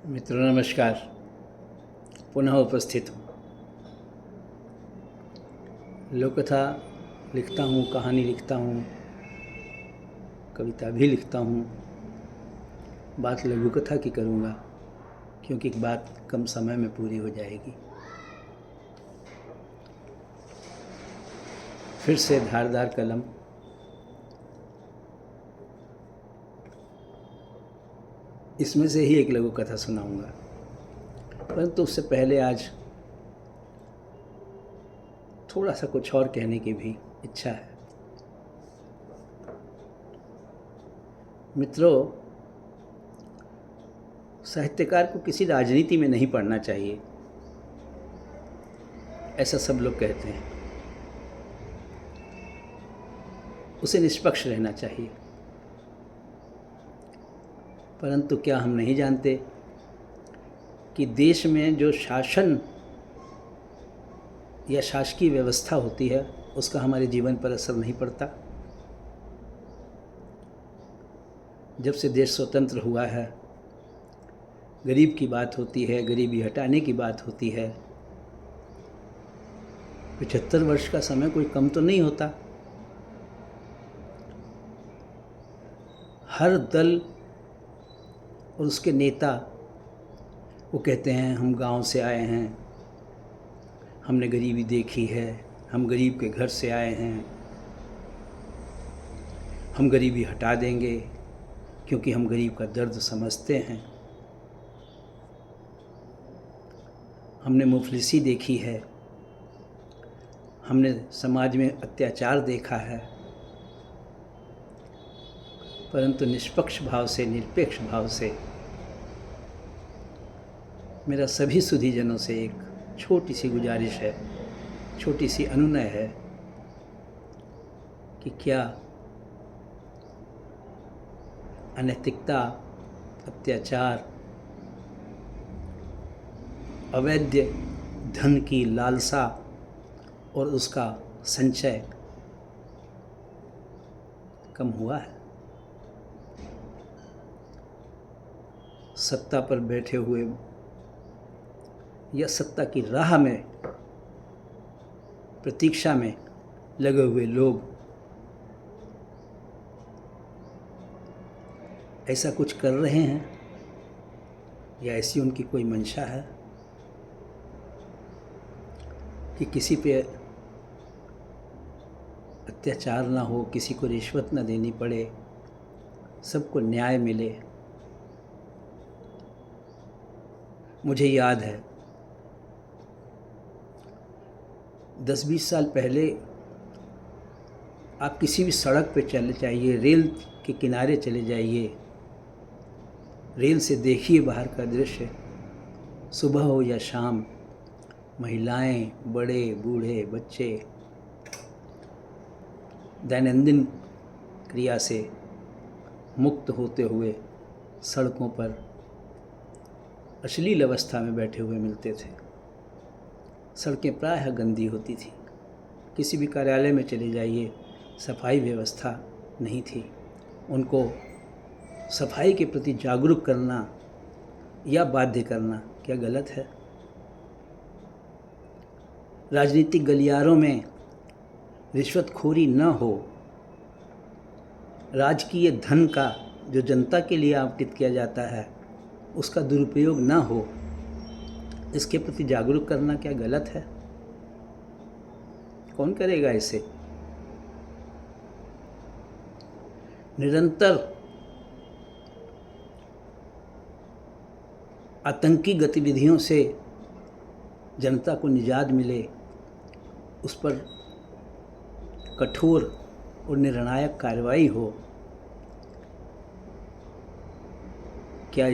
मित्रों नमस्कार। पुनः उपस्थित हूँ। लोककथा लिखता हूँ, कहानी लिखता हूँ, कविता भी लिखता हूँ। बात लघु कथा की करूँगा क्योंकि बात कम समय में पूरी हो जाएगी। फिर से धारदार कलम, इसमें से ही एक लघु कथा सुनाऊँगा। परंतु उससे पहले आज थोड़ा सा कुछ और कहने की भी इच्छा है। मित्रों, साहित्यकार को किसी राजनीति में नहीं पड़ना चाहिए, ऐसा सब लोग कहते हैं। उसे निष्पक्ष रहना चाहिए। परंतु क्या हम नहीं जानते कि देश में जो शासन या शासकीय व्यवस्था होती है उसका हमारे जीवन पर असर नहीं पड़ता। जब से देश स्वतंत्र हुआ है, गरीब की बात होती है, गरीबी हटाने की बात होती है। 75 वर्ष का समय कोई कम तो नहीं होता। हर दल और उसके नेता वो कहते हैं हम गांव से आए हैं, हमने गरीबी देखी है, हम गरीब के घर से आए हैं, हम गरीबी हटा देंगे क्योंकि हम गरीब का दर्द समझते हैं, हमने मुफलिसी देखी है, हमने समाज में अत्याचार देखा है। परंतु निष्पक्ष भाव से, निरपेक्ष भाव से मेरा सभी सुधीजनों से एक छोटी सी गुजारिश है, छोटी सी अनुनय है कि क्या अनैतिकता, अत्याचार, अवैध धन की लालसा और उसका संचय कम हुआ है? सत्ता पर बैठे हुए या सत्ता की राह में प्रतीक्षा में लगे हुए लोग ऐसा कुछ कर रहे हैं या ऐसी उनकी कोई मंशा है कि किसी पे अत्याचार ना हो, किसी को रिश्वत ना देनी पड़े, सबको न्याय मिले। मुझे याद है 10-20 साल पहले आप किसी भी सड़क पे चले जाइए, रेल के किनारे चले जाइए, रेल से देखिए बाहर का दृश्य, सुबह हो या शाम, महिलाएं, बड़े बूढ़े, बच्चे दैनंदिन क्रिया से मुक्त होते हुए सड़कों पर अश्लील अवस्था में बैठे हुए मिलते थे। सड़कें प्रायः गंदी होती थी। किसी भी कार्यालय में चले जाइए, सफाई व्यवस्था नहीं थी। उनको सफाई के प्रति जागरूक करना या बाध्य करना क्या गलत है? राजनीतिक गलियारों में रिश्वतखोरी न हो, राजकीय धन का जो जनता के लिए आवंटित किया जाता है उसका दुरुपयोग न हो, इसके प्रति जागरूक करना क्या गलत है? कौन करेगा इसे? निरंतर आतंकी गतिविधियों से जनता को निजात मिले, उस पर कठोर और निर्णायक कार्रवाई हो, क्या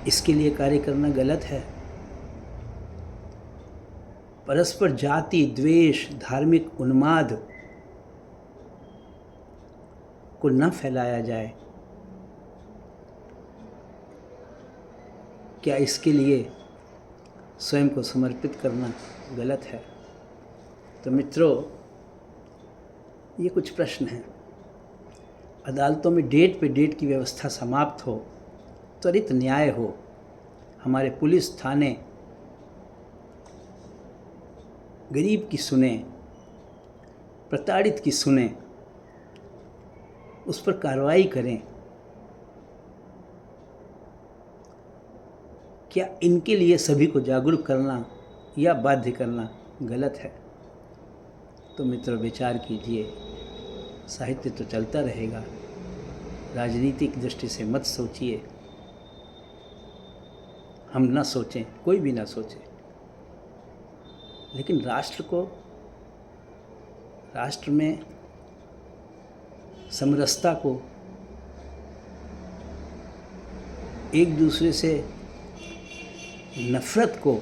इसके लिए कार्य करना गलत है? परस्पर जाति द्वेष, धार्मिक उन्माद को न फैलाया जाए, क्या इसके लिए स्वयं को समर्पित करना गलत है? तो मित्रों, ये कुछ प्रश्न हैं। अदालतों में डेट पे डेट की व्यवस्था समाप्त हो, त्वरित न्याय हो, हमारे पुलिस थाने गरीब की सुने, प्रताड़ित की सुने, उस पर कार्रवाई करें। क्या इनके लिए सभी को जागरूक करना या बाध्य करना गलत है? तो मित्रों, विचार कीजिए। साहित्य तो चलता रहेगा, राजनीतिक दृष्टि से मत सोचिए। हम ना सोचें, कोई भी ना सोचे, लेकिन राष्ट्र में समरसता को, एक दूसरे से नफरत को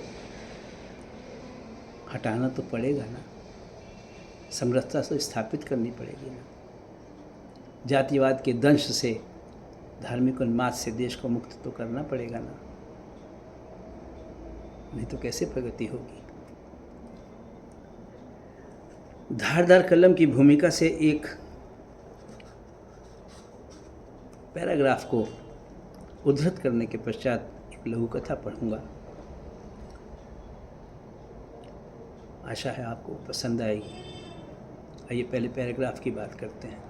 हटाना तो पड़ेगा ना, समरसता से स्थापित करनी पड़ेगी ना। जातिवाद के दंश से, धार्मिक उन्माद से देश को मुक्त तो करना पड़ेगा ना, नहीं तो कैसे प्रगति होगी। धारदार कलम की भूमिका से एक पैराग्राफ को उद्धृत करने के पश्चात एक लघु कथा पढ़ूंगा। आशा है आपको पसंद आएगी। आइए पहले पैराग्राफ की बात करते हैं।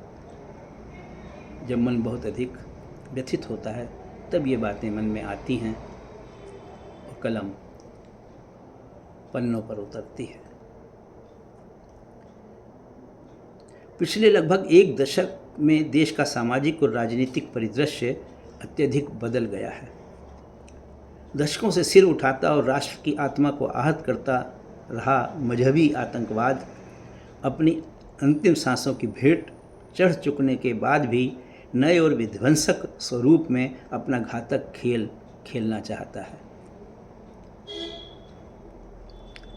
जब मन बहुत अधिक व्यथित होता है तब ये बातें मन में आती हैं और कलम पन्नों पर उतरती है। पिछले लगभग एक दशक में देश का सामाजिक और राजनीतिक परिदृश्य अत्यधिक बदल गया है। दशकों से सिर उठाता और राष्ट्र की आत्मा को आहत करता रहा मजहबी आतंकवाद अपनी अंतिम सांसों की भेंट चढ़ चुकने के बाद भी नए और विध्वंसक स्वरूप में अपना घातक खेल खेलना चाहता है।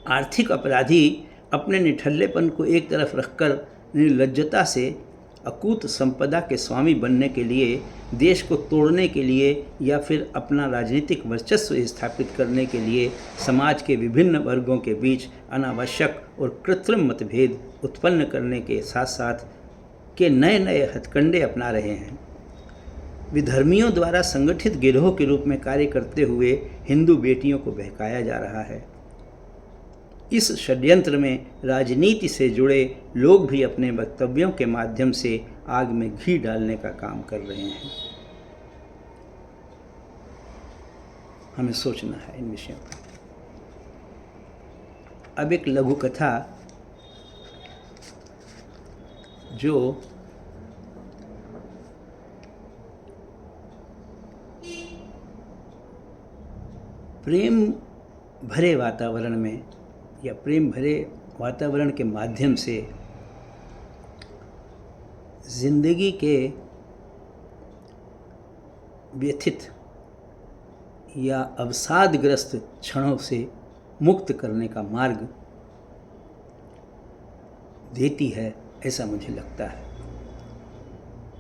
आर्थिक अपराधी अपने निठल्लेपन को एक तरफ रखकर निर्लज्जता से अकूत संपदा के स्वामी बनने के लिए, देश को तोड़ने के लिए या फिर अपना राजनीतिक वर्चस्व स्थापित करने के लिए समाज के विभिन्न वर्गों के बीच अनावश्यक और कृत्रिम मतभेद उत्पन्न करने के साथ साथ के नए नए हथकंडे अपना रहे हैं। विधर्मियों द्वारा संगठित गिरोह के रूप में कार्य करते हुए हिंदू बेटियों को बहकाया जा रहा है। इस षड्यंत्र में राजनीति से जुड़े लोग भी अपने वक्तव्यों के माध्यम से आग में घी डालने का काम कर रहे हैं। हमें सोचना है इन विषयों पर। अब एक लघु कथा जो प्रेम भरे वातावरण में या प्रेम भरे वातावरण के माध्यम से जिंदगी के व्यथित या अवसादग्रस्त क्षणों से मुक्त करने का मार्ग देती है, ऐसा मुझे लगता है।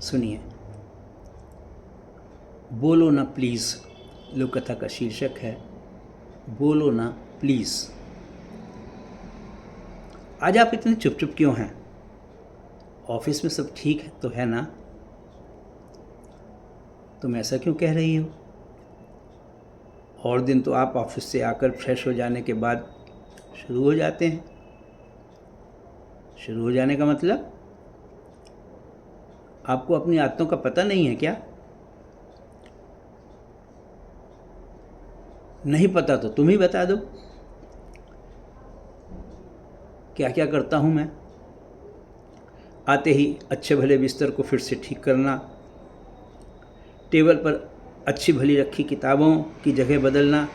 सुनिए। बोलो ना प्लीज़, लोक कथा का शीर्षक है बोलो ना प्लीज़। आज आप इतने चुप चुप क्यों हैं? ऑफिस में सब ठीक है तो है ना? तुम ऐसा क्यों कह रही हो? और दिन तो आप ऑफिस से आकर फ्रेश हो जाने के बाद शुरू हो जाते हैं। शुरू हो जाने का मतलब आपको अपनी आदतों का पता नहीं है क्या? नहीं पता तो तुम ही बता दो। क्या क्या करता हूँ मैं? आते ही अच्छे भले बिस्तर को फिर से ठीक करना, टेबल पर अच्छी भली रखी किताबों की जगह बदलना,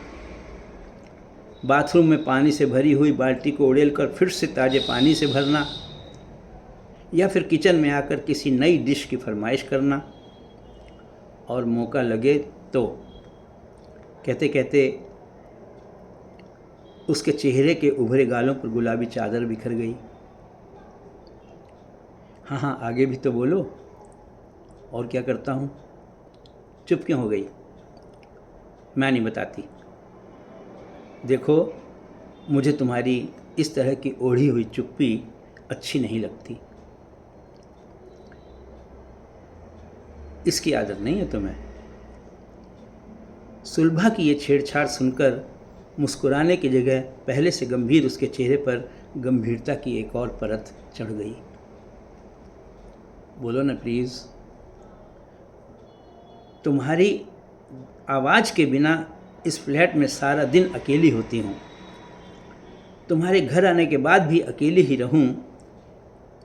बाथरूम में पानी से भरी हुई बाल्टी को उड़ेलकर फिर से ताज़े पानी से भरना, या फिर किचन में आकर किसी नई डिश की फरमाइश करना, और मौका लगे तो कहते कहते उसके चेहरे के उभरे गालों पर गुलाबी चादर बिखर गई। हाँ हाँ, आगे भी तो बोलो। और क्या करता हूँ? चुप क्यों हो गई? मैं नहीं बताती। देखो, मुझे तुम्हारी इस तरह की ओढ़ी हुई चुप्पी अच्छी नहीं लगती। इसकी आदत नहीं है तुम्हें। सुलभा की ये छेड़छाड़ सुनकर मुस्कुराने की जगह पहले से गंभीर उसके चेहरे पर गंभीरता की एक और परत चढ़ गई। बोलो ना प्लीज़। तुम्हारी आवाज़ के बिना इस फ्लैट में सारा दिन अकेली होती हूँ। तुम्हारे घर आने के बाद भी अकेली ही रहूँ,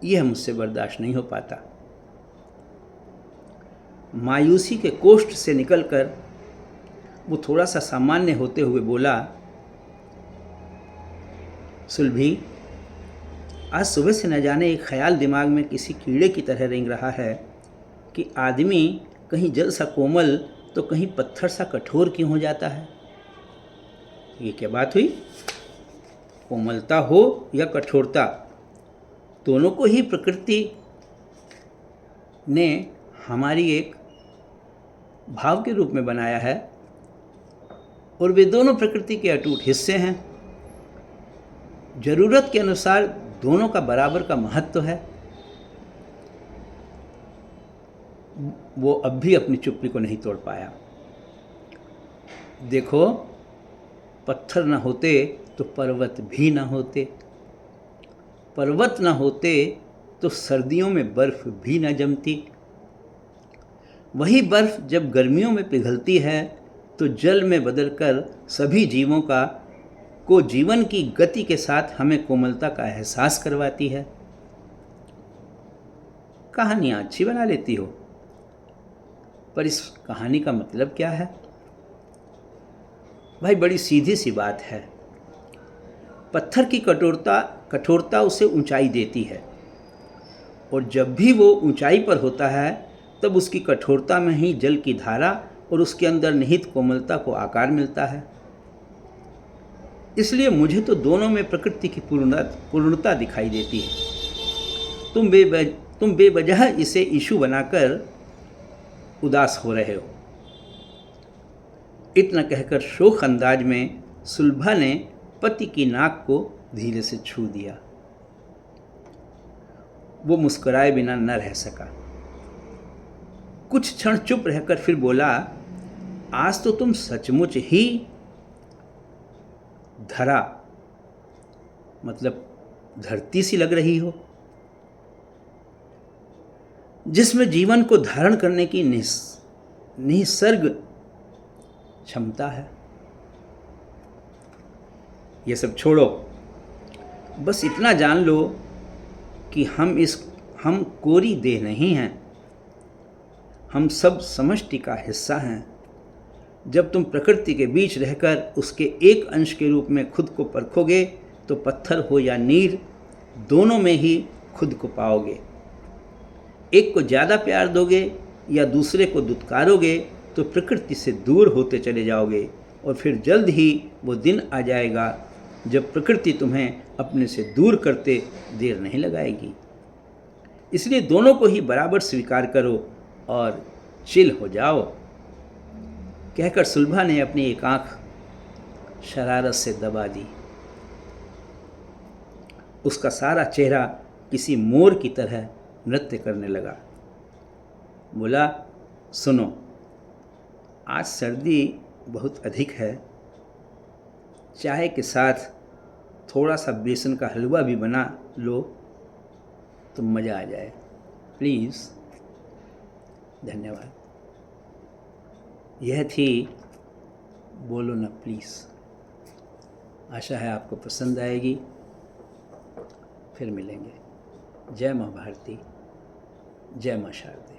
यह मुझसे बर्दाश्त नहीं हो पाता। मायूसी के कोष्ठ से निकलकर वो थोड़ा सा सामान्य होते हुए बोला, सुलभी, आज सुबह से न जाने एक ख्याल दिमाग में किसी कीड़े की तरह रेंग रहा है कि आदमी कहीं जल सा कोमल तो कहीं पत्थर सा कठोर क्यों हो जाता है। ये क्या बात हुई? कोमलता हो या कठोरता, दोनों को ही प्रकृति ने हमारी एक भाव के रूप में बनाया है और वे दोनों प्रकृति के अटूट हिस्से हैं। जरूरत के अनुसार दोनों का बराबर का महत्व है। वो अब भी अपनी चुप्पी को नहीं तोड़ पाया। देखो, पत्थर न होते तो पर्वत भी ना होते, पर्वत न होते तो सर्दियों में बर्फ भी न जमती, वही बर्फ जब गर्मियों में पिघलती है तो जल में बदलकर सभी जीवों को जीवन की गति के साथ हमें कोमलता का एहसास करवाती है। कहानियाँ अच्छी बना लेती हो, पर इस कहानी का मतलब क्या है? भाई, बड़ी सीधी सी बात है। पत्थर की कठोरता उसे ऊंचाई देती है, और जब भी वो ऊंचाई पर होता है तब उसकी कठोरता में ही जल की धारा और उसके अंदर निहित कोमलता को आकार मिलता है। इसलिए मुझे तो दोनों में प्रकृति की पूर्णता दिखाई देती है। तुम बेवजह इसे इशू बनाकर उदास हो रहे हो। इतना कहकर शोक अंदाज में सुलभा ने पति की नाक को धीरे से छू दिया। वो मुस्कुराए बिना न रह सका। कुछ क्षण चुप रहकर फिर बोला, आज तो तुम सचमुच ही धरा मतलब धरती सी लग रही हो, जिसमें जीवन को धारण करने की निसर्ग क्षमता है। ये सब छोड़ो, बस इतना जान लो कि हम कोरी देह नहीं हैं, हम सब समष्टि का हिस्सा हैं। जब तुम प्रकृति के बीच रहकर उसके एक अंश के रूप में खुद को परखोगे तो पत्थर हो या नीर, दोनों में ही खुद को पाओगे। एक को ज़्यादा प्यार दोगे या दूसरे को दुत्कारोगे तो प्रकृति से दूर होते चले जाओगे, और फिर जल्द ही वो दिन आ जाएगा जब प्रकृति तुम्हें अपने से दूर करते देर नहीं लगाएगी। इसलिए दोनों को ही बराबर स्वीकार करो और चिल हो जाओ। कहकर सुलभा ने अपनी एक आंख शरारत से दबा दी। उसका सारा चेहरा किसी मोर की तरह नृत्य करने लगा। बोला, सुनो, आज सर्दी बहुत अधिक है, चाय के साथ थोड़ा सा बेसन का हलवा भी बना लो तो मज़ा आ जाए। प्लीज़। धन्यवाद। यह थी बोलो ना प्लीज़। आशा है आपको पसंद आएगी। फिर मिलेंगे। जय माँ भारती, जय माँ शारदे।